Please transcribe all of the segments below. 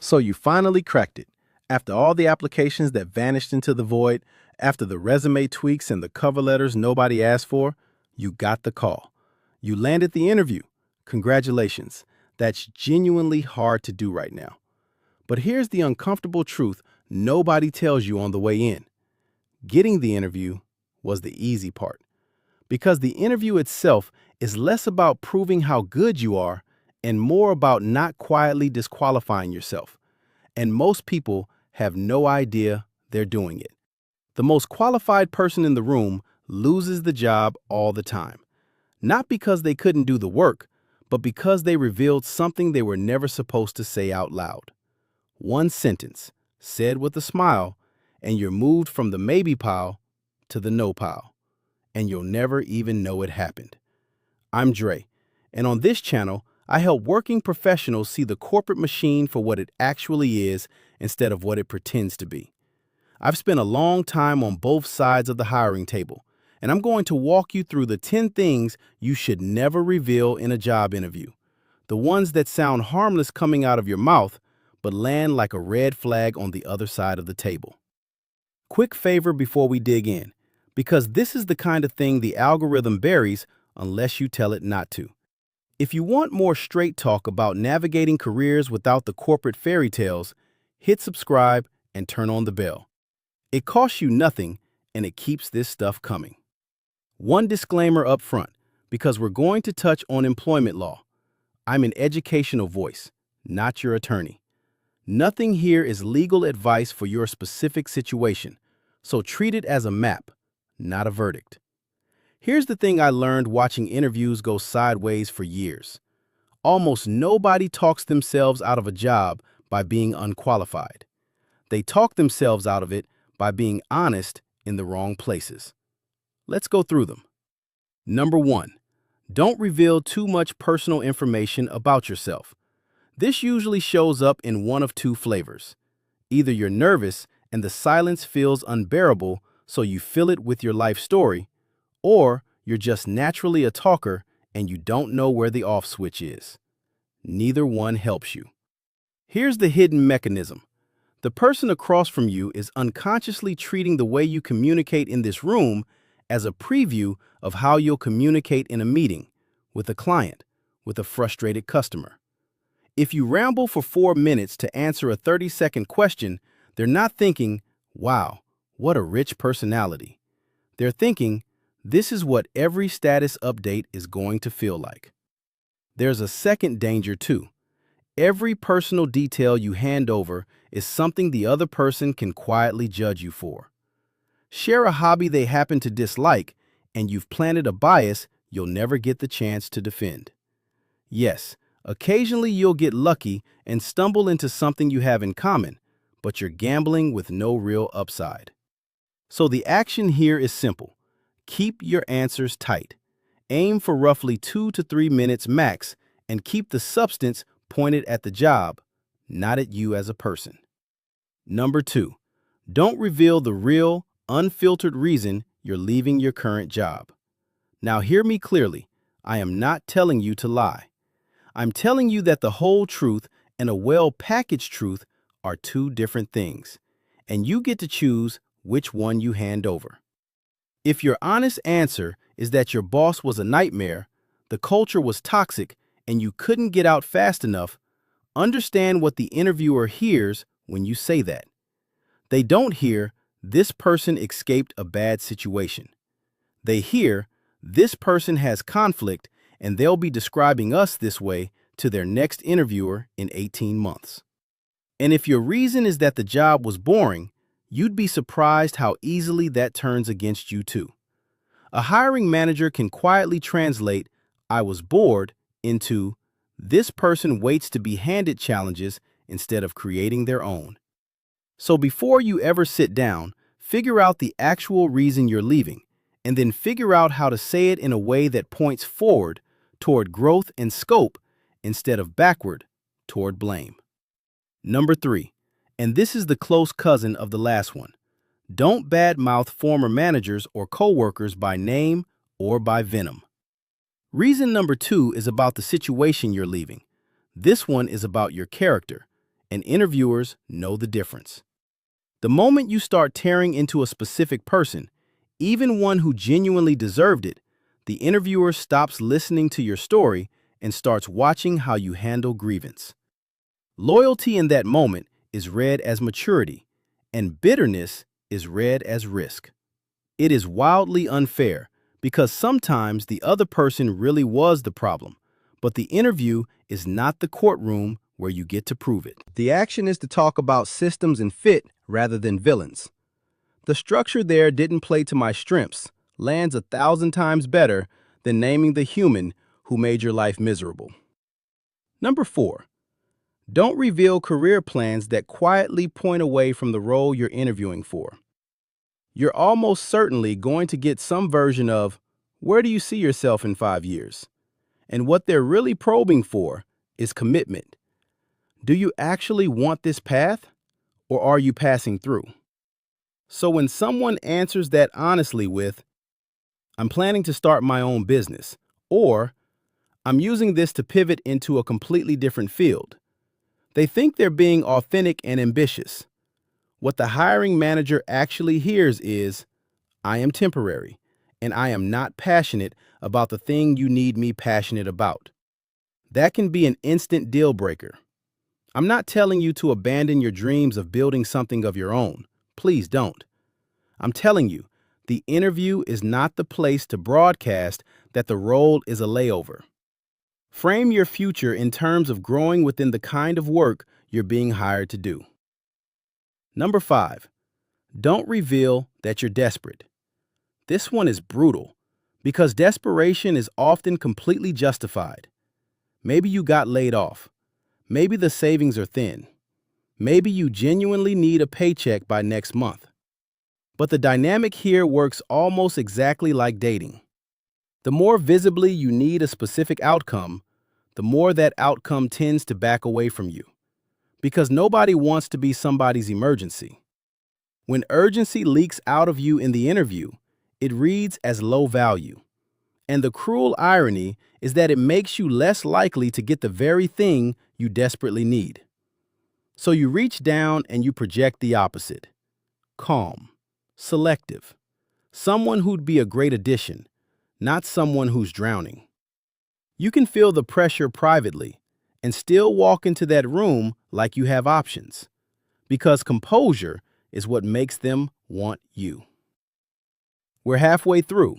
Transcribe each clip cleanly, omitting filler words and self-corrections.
So you finally cracked it. After all the applications that vanished into the void, after the resume tweaks and the cover letters nobody asked for, you got the call. You landed the interview. Congratulations. That's genuinely hard to do right now. But here's the uncomfortable truth nobody tells you on the way in. Getting the interview was the easy part. Because the interview itself is less about proving how good you are and more about not quietly disqualifying yourself. And most people have no idea they're doing it. The most qualified person in the room loses the job all the time. Not because they couldn't do the work, but because they revealed something they were never supposed to say out loud. One sentence, said with a smile, and you're moved from the maybe pile to the no pile. And you'll never even know it happened. I'm Dre, and on this channel, I help working professionals see the corporate machine for what it actually is instead of what it pretends to be. I've spent a long time on both sides of the hiring table, and I'm going to walk you through the 10 things you should never reveal in a job interview. The ones that sound harmless coming out of your mouth, but land like a red flag on the other side of the table. Quick favor before we dig in, because this is the kind of thing the algorithm buries unless you tell it not to. If you want more straight talk about navigating careers without the corporate fairy tales, hit subscribe and turn on the bell. It costs you nothing, and it keeps this stuff coming. One disclaimer up front, because we're going to touch on employment law. I'm an educational voice, not your attorney. Nothing here is legal advice for your specific situation, so treat it as a map, not a verdict. Here's the thing I learned watching interviews go sideways for years. Almost nobody talks themselves out of a job by being unqualified. They talk themselves out of it by being honest in the wrong places. Let's go through them. Number 1, don't reveal too much personal information about yourself. This usually shows up in one of two flavors. Either you're nervous and the silence feels unbearable, so you fill it with your life story, or you're just naturally a talker and you don't know where the off switch is. Neither one helps you. Here's the hidden mechanism. The person across from you is unconsciously treating the way you communicate in this room as a preview of how you'll communicate in a meeting, with a client, with a frustrated customer. If you ramble for 4 minutes to answer a 30-second question, they're not thinking, wow, what a rich personality. They're thinking, this is what every status update is going to feel like. There's a second danger too. Every personal detail you hand over is something the other person can quietly judge you for. Share a hobby they happen to dislike, and you've planted a bias you'll never get the chance to defend. Yes, occasionally you'll get lucky and stumble into something you have in common, but you're gambling with no real upside. So the action here is simple. Keep your answers tight. Aim for roughly 2 to 3 minutes max, and keep the substance pointed at the job, not at you as a person. Number 2, don't reveal the real, unfiltered reason you're leaving your current job. Now hear me clearly. I am not telling you to lie. I'm telling you that the whole truth and a well-packaged truth are two different things, and you get to choose which one you hand over. If your honest answer is that your boss was a nightmare, the culture was toxic, and you couldn't get out fast enough, understand what the interviewer hears when you say that. They don't hear, this person escaped a bad situation. They hear, this person has conflict, and they'll be describing us this way to their next interviewer in 18 months. And if your reason is that the job was boring, you'd be surprised how easily that turns against you too. A hiring manager can quietly translate, I was bored, into, this person waits to be handed challenges instead of creating their own. So before you ever sit down, figure out the actual reason you're leaving, and then figure out how to say it in a way that points forward toward growth and scope instead of backward toward blame. Number 3, and this is the close cousin of the last one. Don't badmouth former managers or coworkers by name or by venom. Reason number 2 is about the situation you're leaving. This one is about your character. and interviewers know the difference. The moment you start tearing into a specific person, even one who genuinely deserved it, the interviewer stops listening to your story and starts watching how you handle grievance. Loyalty in that moment is read as maturity, and bitterness is read as risk. It is wildly unfair because sometimes the other person really was the problem, but the interview is not the courtroom where you get to prove it. The action is to talk about systems and fit rather than villains. The structure there didn't play to my strengths lands 1,000 times better than naming the human who made your life miserable. Number 4, don't reveal career plans that quietly point away from the role you're interviewing for. You're almost certainly going to get some version of, where do you see yourself in 5 years? And what they're really probing for is commitment. Do you actually want this path, or are you passing through? So when someone answers that honestly with, I'm planning to start my own business, or I'm using this to pivot into a completely different field, they think they're being authentic and ambitious. What the hiring manager actually hears is, I am temporary, and I am not passionate about the thing you need me passionate about. That can be an instant deal breaker. I'm not telling you to abandon your dreams of building something of your own. Please don't. I'm telling you, the interview is not the place to broadcast that the role is a layover. Frame your future in terms of growing within the kind of work you're being hired to do. Number 5, don't reveal that you're desperate. This one is brutal because desperation is often completely justified. Maybe you got laid off. Maybe the savings are thin. Maybe you genuinely need a paycheck by next month. But the dynamic here works almost exactly like dating. The more visibly you need a specific outcome, the more that outcome tends to back away from you. Because nobody wants to be somebody's emergency. When urgency leaks out of you in the interview, it reads as low value. And the cruel irony is that it makes you less likely to get the very thing you desperately need. So you reach down and you project the opposite. Calm, selective, someone who'd be a great addition, not someone who's drowning. You can feel the pressure privately and still walk into that room like you have options, because composure is what makes them want you. We're halfway through,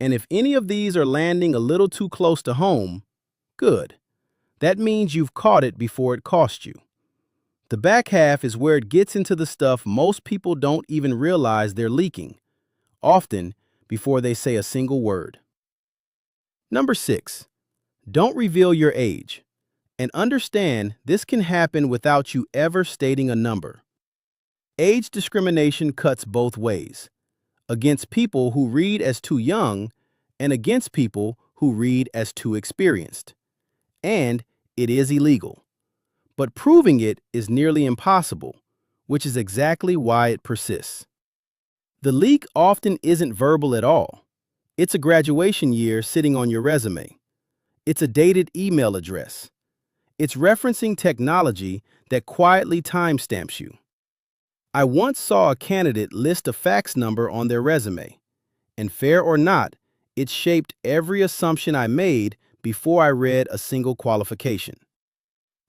and if any of these are landing a little too close to home, good. That means you've caught it before it cost you. The back half is where it gets into the stuff most people don't even realize they're leaking, often before they say a single word. Number 6, don't reveal your age. And understand this can happen without you ever stating a number. Age discrimination cuts both ways, against people who read as too young and against people who read as too experienced. And it is illegal. But proving it is nearly impossible, which is exactly why it persists. The leak often isn't verbal at all. It's a graduation year sitting on your resume. It's a dated email address. It's referencing technology that quietly timestamps you. I once saw a candidate list a fax number on their resume, and fair or not, it shaped every assumption I made before I read a single qualification.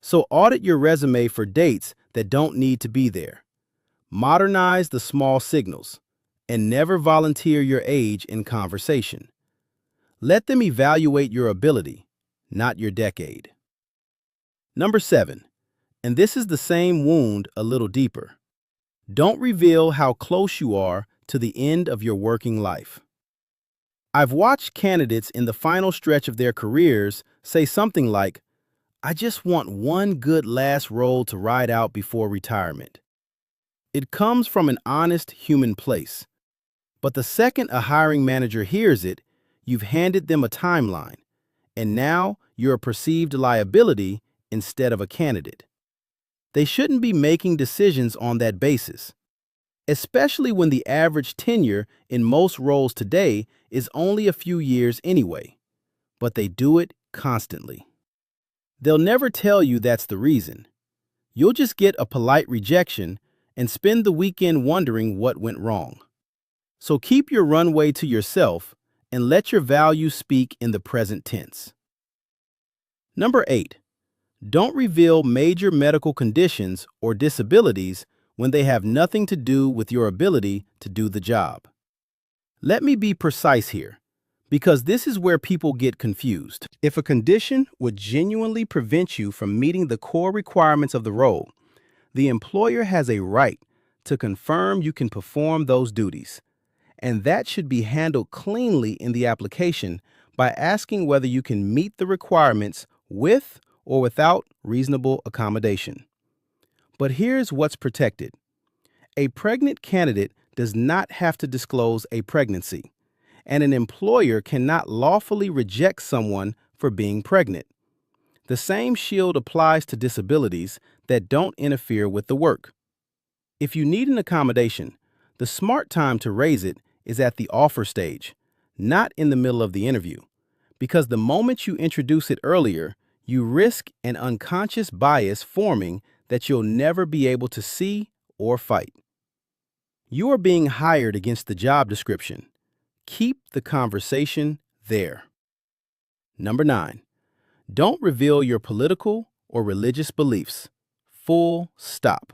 So audit your resume for dates that don't need to be there. Modernize the small signals, and never volunteer your age in conversation. Let them evaluate your ability, not your decade. Number 7, and this is the same wound a little deeper. Don't reveal how close you are to the end of your working life. I've watched candidates in the final stretch of their careers say something like, I just want one good last role to ride out before retirement. It comes from an honest human place. But the second a hiring manager hears it, you've handed them a timeline, and now you're a perceived liability instead of a candidate. They shouldn't be making decisions on that basis, especially when the average tenure in most roles today is only a few years anyway, but they do it constantly. They'll never tell you that's the reason. You'll just get a polite rejection and spend the weekend wondering what went wrong. So keep your runway to yourself and let your value speak in the present tense. Number 8. Don't reveal major medical conditions or disabilities when they have nothing to do with your ability to do the job. Let me be precise here, because this is where people get confused. If a condition would genuinely prevent you from meeting the core requirements of the role, the employer has a right to confirm you can perform those duties, and that should be handled cleanly in the application by asking whether you can meet the requirements with or without reasonable accommodation. But here's what's protected. A pregnant candidate does not have to disclose a pregnancy, and an employer cannot lawfully reject someone for being pregnant. The same shield applies to disabilities that don't interfere with the work. If you need an accommodation, the smart time to raise it is at the offer stage, not in the middle of the interview, because the moment you introduce it earlier, you risk an unconscious bias forming that you'll never be able to see or fight. You are being hired against the job description. Keep the conversation there. Number 9. Don't reveal your political or religious beliefs. Full stop.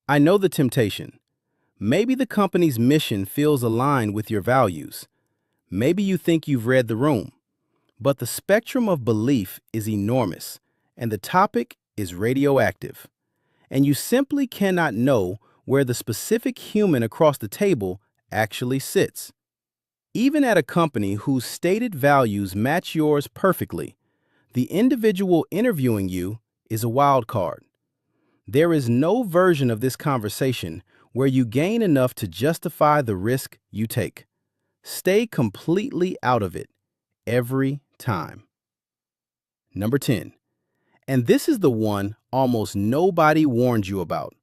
I know the temptation. Maybe the company's mission feels aligned with your values. Maybe you think you've read the room. But the spectrum of belief is enormous, and the topic is radioactive. And you simply cannot know where the specific human across the table actually sits. Even at a company whose stated values match yours perfectly, the individual interviewing you is a wild card. There is no version of this conversation where you gain enough to justify the risk you take. Stay completely out of it every time. Number 10. And this is the one almost nobody warned you about.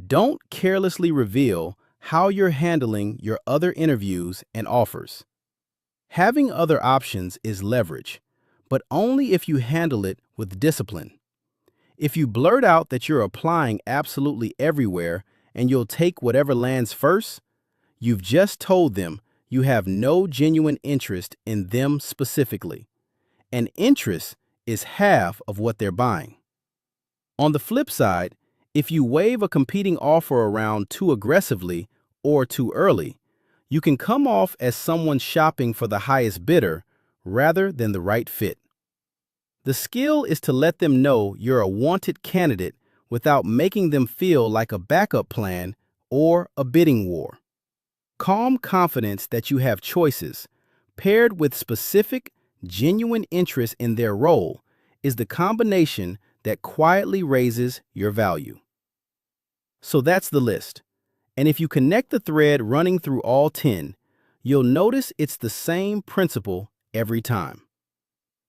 Don't carelessly reveal how you're handling your other interviews and offers. Having other options is leverage, but only if you handle it with discipline. If you blurt out that you're applying absolutely everywhere and you'll take whatever lands first, you've just told them you have no genuine interest in them specifically. And interest is half of what they're buying. On the flip side, if you wave a competing offer around too aggressively or too early, you can come off as someone shopping for the highest bidder rather than the right fit. The skill is to let them know you're a wanted candidate without making them feel like a backup plan or a bidding war. Calm confidence that you have choices, paired with specific, genuine interest in their role, is the combination that quietly raises your value. So that's the list. And if you connect the thread running through all 10, you'll notice it's the same principle every time.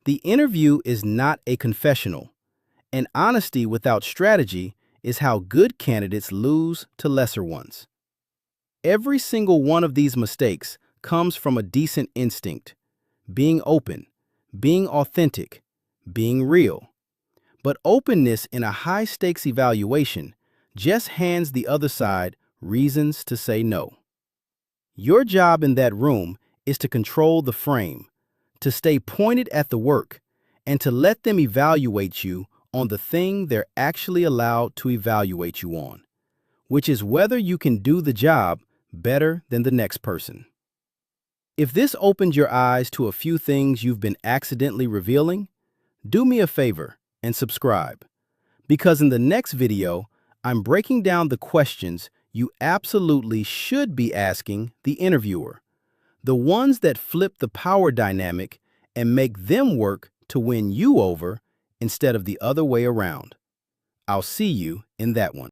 The interview is not a confessional, and honesty without strategy is how good candidates lose to lesser ones. Every single one of these mistakes comes from a decent instinct: being open, being authentic, being real. But openness in a high-stakes evaluation just hands the other side reasons to say no. Your job in that room is to control the frame, to stay pointed at the work, and to let them evaluate you on the thing they're actually allowed to evaluate you on, which is whether you can do the job better than the next person. If this opened your eyes to a few things you've been accidentally revealing, do me a favor and subscribe, because in the next video, I'm breaking down the questions you absolutely should be asking the interviewer, the ones that flip the power dynamic and make them work to win you over instead of the other way around. I'll see you in that one.